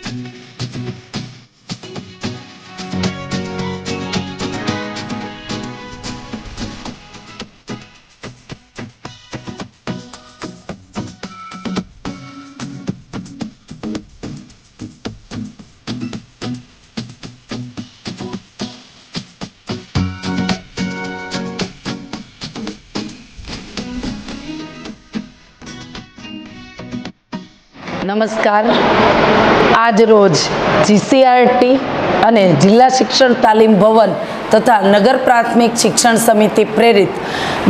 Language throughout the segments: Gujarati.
નમસ્કાર. આજ રોજ જીસીઆરટી અને જિલ્લા શિક્ષણ તાલીમ ભવન તથા નગર પ્રાથમિક શિક્ષણ સમિતિ પ્રેરિત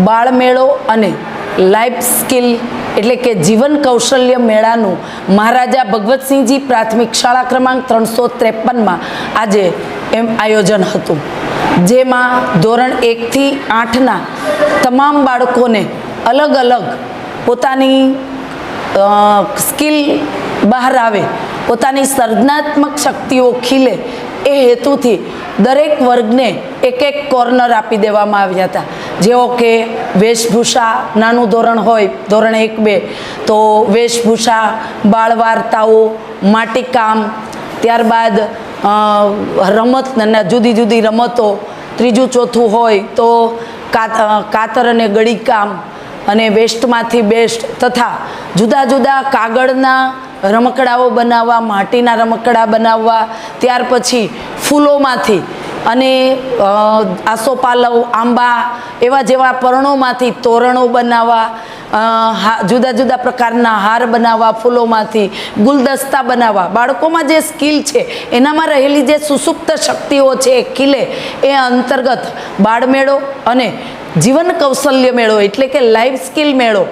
બાળમેળો અને લાઈફ સ્કિલ એટલે કે જીવન કૌશલ્ય મેળાનું મહારાજા ભગવતસિંહજી પ્રાથમિક શાળા ક્રમાંક 353માં આજે આયોજન હતું, જેમાં ધોરણ 1 થી 8ના તમામ બાળકોને અલગ અલગ પોતાની સ્કિલ બહાર આવે, પોતાની સર્જનાત્મક શક્તિઓ ખીલે એ હેતુથી દરેક વર્ગને એક એક કોર્નર આપી દેવામાં આવ્યા હતા. જેઓ કે વેશભૂષા, નાનું ધોરણ હોય ધોરણ 1-2 તો વેશભૂષા, બાળ વાર્તાઓ, માટીકામ, ત્યારબાદ રમત, જુદી જુદી રમતો, ત્રીજું ચોથું હોય તો કાતર અને ગળીકામ અને વેસ્ટમાંથી બેસ્ટ તથા જુદા જુદા કાગળના રમકડાઓ બનાવવા, માટીના રમકડા બનાવવા, ત્યાર પછી ફૂલોમાંથી અને આસોપાલવ, આંબા એવા જેવા પર્ણોમાંથી તોરણો બનાવવા, જુદા જુદા પ્રકારના હાર બનાવવા, ફૂલોમાંથી ગુલદસ્તા બનાવવા. બાળકોમાં જે સ્કિલ છે એનામાં રહેલી જે સુસુપ્ત શક્તિઓ છે એ ખીલે એ અંતર્ગત બાળમેળો અને જીવન કૌશલ્ય મેળો એટલે કે લાઈફ સ્કિલ મેળો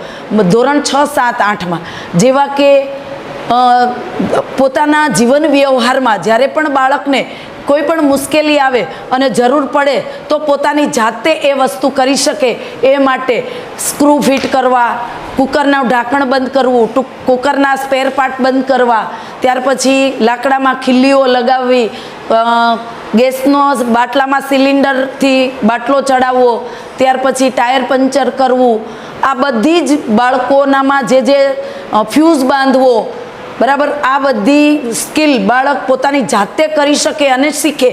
ધોરણ 6, 7, 8માં જેવા કે પોતાના જીવન વ્યવહારમાં જ્યારે પણ બાળકને કોઈ પણ મુશ્કેલી આવે અને જરૂર પડે તો પોતાની જાતે એ વસ્તુ કરી શકે એ માટે સ્ક્રૂ ફિટ કરવા, કુકરનું ઢાંકણ બંધ કરવું, કુકરના સ્પેર પાર્ટ બંધ કરવા, ત્યાર પછી લાકડામાં ખીલ્લીઓ લગાવવી, ગેસનો બાટલામાં સિલિન્ડરથી બાટલો ચડાવવો, ત્યાર પછી ટાયર પંચર કરવું, આ બધી જ બાળકોનામાં જે ફ્યુઝ બાંધવો, બરાબર, આ બધી સ્કિલ બાળક પોતાની જાતે કરી શકે અને શીખે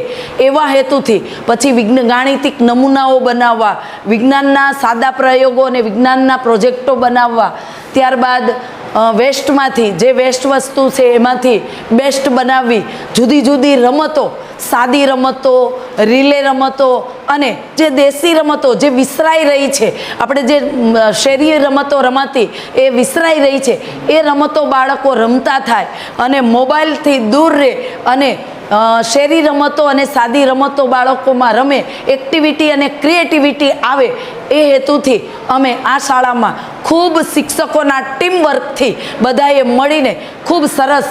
એવા હેતુથી પછી ગાણિતિક નમૂનાઓ બનાવવા, વિજ્ઞાનના સાદા પ્રયોગો અને વિજ્ઞાનના પ્રોજેક્ટો બનાવવા, ત્યારબાદ વેસ્ટમાંથી જે વેસ્ટ વસ્તુ છે એમાંથી બેસ્ટ બનાવવી, જુદી જુદી રમતો, સાદી રમતો, રિલે રમતો અને જે દેશી રમતો જે વિસરાઈ રહી છે, આપણે જે શેરી રમતો રમાતી એ વિસરાઈ રહી છે, એ રમતો બાળકો રમતા થાય અને મોબાઈલથી દૂર રહે અને શેરી રમતો અને સાદી રમતો બાળકોમાં રમે, એક્ટિવિટી અને ક્રિએટિવિટી આવે એ હેતુથી અમે આ શાળામાં ખૂબ શિક્ષકોના ટીમવર્કથી બધાએ મળીને ખૂબ સરસ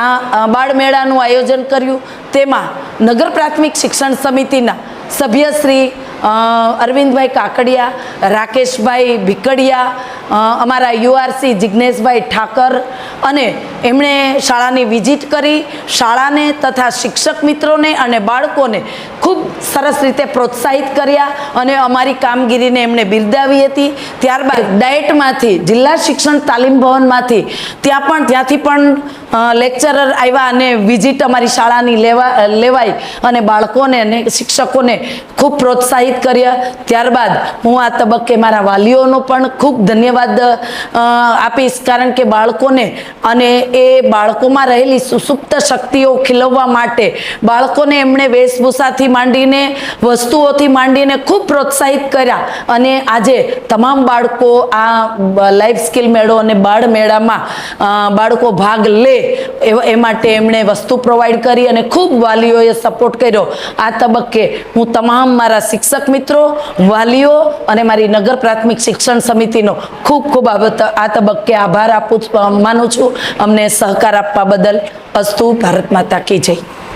આ બાળમેળાનું આયોજન કર્યું. તેમાં નગર પ્રાથમિક શિક્ષણ સમિતિના સભ્ય શ્રી અરવિંદભાઈ કાકડિયા, રાકેશભાઈ ભીકડિયા, અમારા યુઆરસી જિજ્ઞેશભાઈ ઠાકર અને એમણે શાળાની વિઝિટ કરી શાળાને તથા શિક્ષક મિત્રોને અને બાળકોને ખૂબ સરસ રીતે પ્રોત્સાહિત કર્યા અને અમારી કામગીરીને એમણે બિરદાવી હતી. ત્યારબાદ ડાયટમાંથી જિલ્લા શિક્ષણ તાલીમ ભવનમાંથી ત્યાંથી પણ લેક્ચરર આવ્યા અને વિઝિટ અમારી શાળાની લેવાઈ અને બાળકોને અને શિક્ષકોને ખૂબ પ્રોત્સાહિત કર્યા. ત્યારબાદ હું આ તબક્કે મારા વાલીઓનો પણ ખૂબ ધન્યવાદ આપીશ, કારણ કે બાળકોને અને એ બાળકોમાં રહેલી સુસુપ્ત શક્તિઓ ખીલવવા માટે બાળકોને એમણે વેશભૂષાથી માંડીને વસ્તુઓથી માંડીને ખૂબ પ્રોત્સાહિત કર્યા અને આજે તમામ બાળકો આ લાઈફ સ્કિલ મેળો અને બાળ મેળામાં બાળકો ભાગ લે એ માટે એમણે વસ્તુ પ્રોવાઈડ કરી અને ખૂબ વાલીઓએ સપોર્ટ કર્યો. આ તબક્કે હું તમામ મારા શિક્ષક મિત્રો, વાલીઓ અને મારી નગર પ્રાથમિક શિક્ષણ સમિતિનો ખૂબ ખૂબ આ તબક્કે આભાર માનું છું. અમને સહકાર આપવા બદલ અસ્તુ. ભારત માતા કી જય.